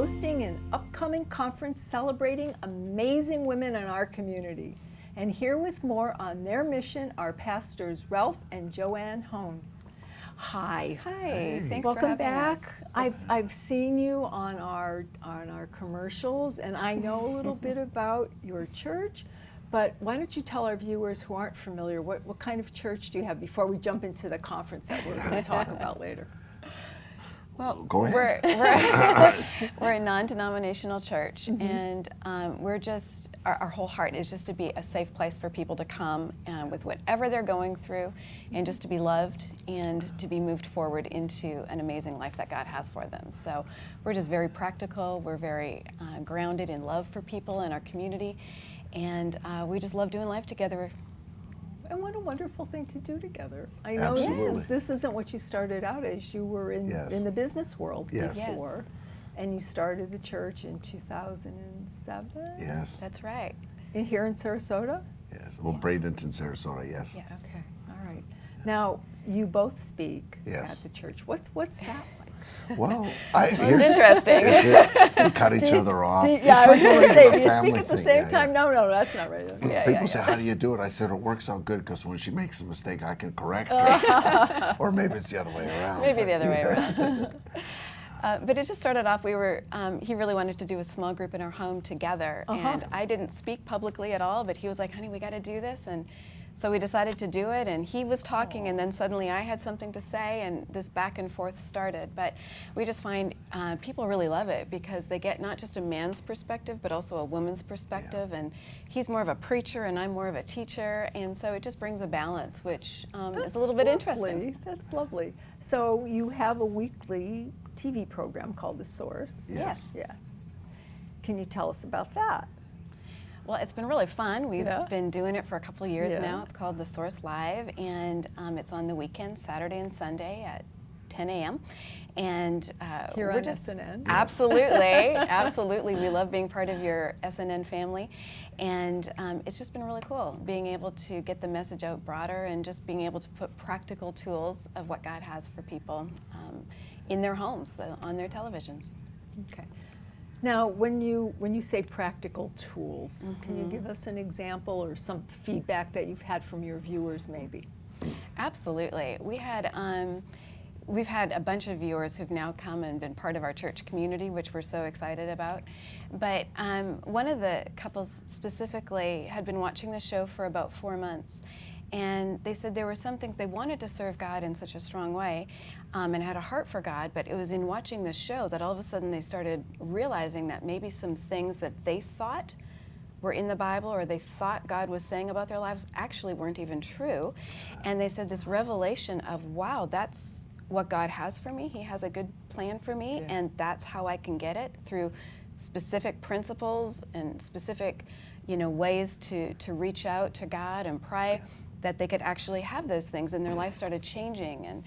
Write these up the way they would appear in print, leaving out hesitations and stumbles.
hosting an upcoming conference celebrating amazing women in our community. And here with more on their mission are pastors Ralph and Joanne Hone. Hi. Hi. Thanks Welcome for having back. us. I've seen you on our commercials, and I know a little bit about your church. But why don't you tell our viewers who aren't familiar what kind of church do you have before we jump into the conference that we're going to talk about later? Well, Go ahead. we're a non-denominational church, and we're just, our whole heart is just to be a safe place for people to come with whatever they're going through, and just to be loved and to be moved forward into an amazing life that God has for them. So we're just very practical. We're very grounded in love for people in our community, and we just love doing life together. And what a wonderful thing to do together. I know Absolutely. this isn't what you started out as. You were in the business world before, and you started the church in 2007? Yes. That's right. And here in Sarasota? Yes. Well, Bradenton, Sarasota, yes. Yes. Okay, all right. Now, you both speak Yes. at the church. What's that like? Well, It's interesting. We cut each other off. Yeah, I was going to say, do you speak at the same time? Yeah. No, that's not right. People say, how do you do it? I said, it works out good because when she makes a mistake, I can correct her. Or maybe it's the other way around. Maybe the other way around. But it just started off, he really wanted to do a small group in our home together. And I didn't speak publicly at all, but he was like, honey, we got to do this. And so we decided to do it, and he was talking, and then suddenly I had something to say, and this back and forth started. But we just find people really love it because they get not just a man's perspective, but also a woman's perspective. And he's more of a preacher, and I'm more of a teacher, and so it just brings a balance, which is a little bit interesting. That's lovely. So you have a weekly TV program called The Source. Yes. Yes. Can you tell us about that? Well, it's been really fun. We've been doing it for a couple of years Yeah. now. It's called The Source Live, and it's on the weekend, Saturday and Sunday at 10 a.m. And Here we're on just SNN. Absolutely, absolutely. We love being part of your SNN family, and it's just been really cool being able to get the message out broader and just being able to put practical tools of what God has for people in their homes, on their televisions. Okay. Now, when you say practical tools, can you give us an example or some feedback that you've had from your viewers, maybe? Absolutely. We've had a bunch of viewers who've now come and been part of our church community, which we're so excited about. But one of the couples specifically had been watching the show for about 4 months, and they said there were some things they wanted to serve God in such a strong way and had a heart for God, but it was in watching the show that all of a sudden they started realizing that maybe some things that they thought were in the Bible or they thought God was saying about their lives actually weren't even true. And they said this revelation of, wow, that's what God has for me. He has a good plan for me, and that's how I can get it through specific principles and specific, ways to reach out to God and pray, that they could actually have those things, and their life started changing, and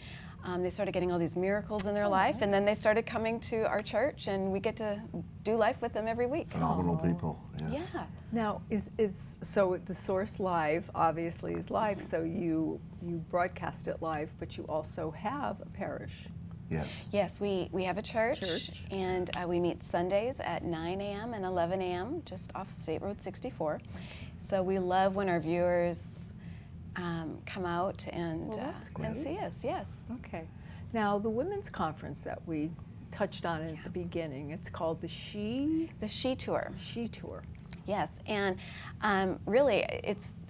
they started getting all these miracles in their life, and then they started coming to our church, and we get to do life with them every week. Phenomenal people, yes. Yeah. Now, so The Source Live obviously is live, so you broadcast it live, but you also have a parish. Yes. Yes, we have a church. And we meet Sundays at 9 a.m. and 11 a.m. just off State Road 64. So we love when our viewers come out and see us. Yes. Okay. Now, the women's conference that we touched on at the beginning, it's called the She Tour. She Tour. Yes, and really,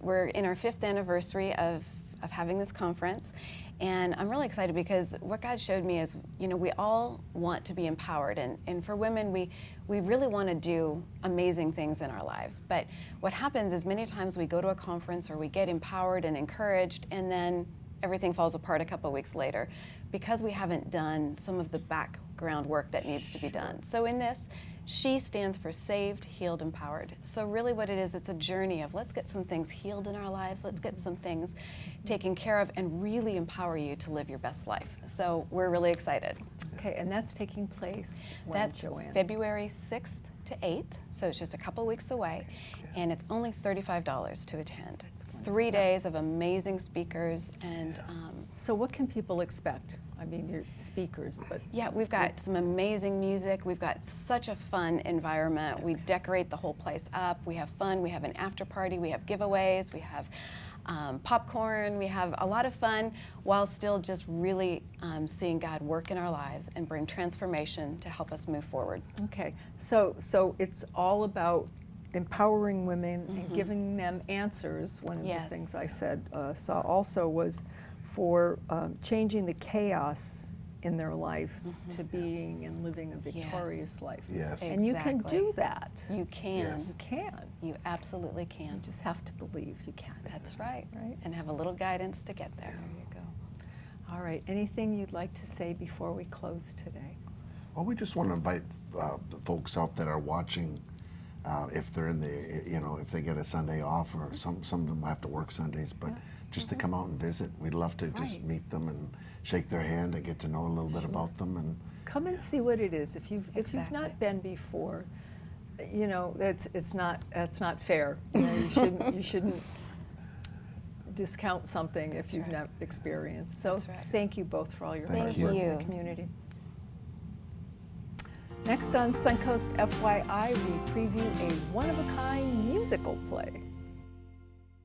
we're in our 5th anniversary of having this conference, and I'm really excited because what God showed me is, we all want to be empowered, and for women, we really want to do amazing things in our lives. But what happens is many times we go to a conference or we get empowered and encouraged, and then everything falls apart a couple of weeks later because we haven't done some of the background work that needs to be done. So in this, She stands for saved, healed, empowered. So really what it is, it's a journey of let's get some things healed in our lives, let's get some things taken care of, and really empower you to live your best life. So we're really excited. Okay, and that's taking place when, That's Joanne? February 6th to 8th, so it's just a couple weeks away, and it's only $35 to attend. 3 days of amazing speakers, and So what can people expect? I mean, your speakers, but Yeah, we've got some amazing music. We've got such a fun environment. We decorate the whole place up. We have fun. We have an after party. We have giveaways. We have popcorn. We have a lot of fun while still just really seeing God work in our lives and bring transformation to help us move forward. okay. So it's all about empowering women and giving them answers. One of Yes. the things I saw also was for changing the chaos in their lives to being and living a victorious Yes. life. Yes. And you can Exactly. do that. You can. Yes. You can. You absolutely You can. just have to believe you can. That's right. Right. And have a little guidance to get there. There you go. All right. Anything you'd like to say before we close today? Well, we just want to invite the folks out that are watching, if they're in the, if they get a Sunday off, or some of them have to work Sundays, but just to come out and visit. We'd love to just Right. meet them and shake their hand and get to know a little bit about them. And Come and see what it is. If you've Exactly. not been before, that's not fair. You shouldn't discount something if you've right. not experienced. So That's right. thank you both for all your Thank hard you. work in you. the community. Next on Suncoast FYI, we preview a one-of-a-kind musical play.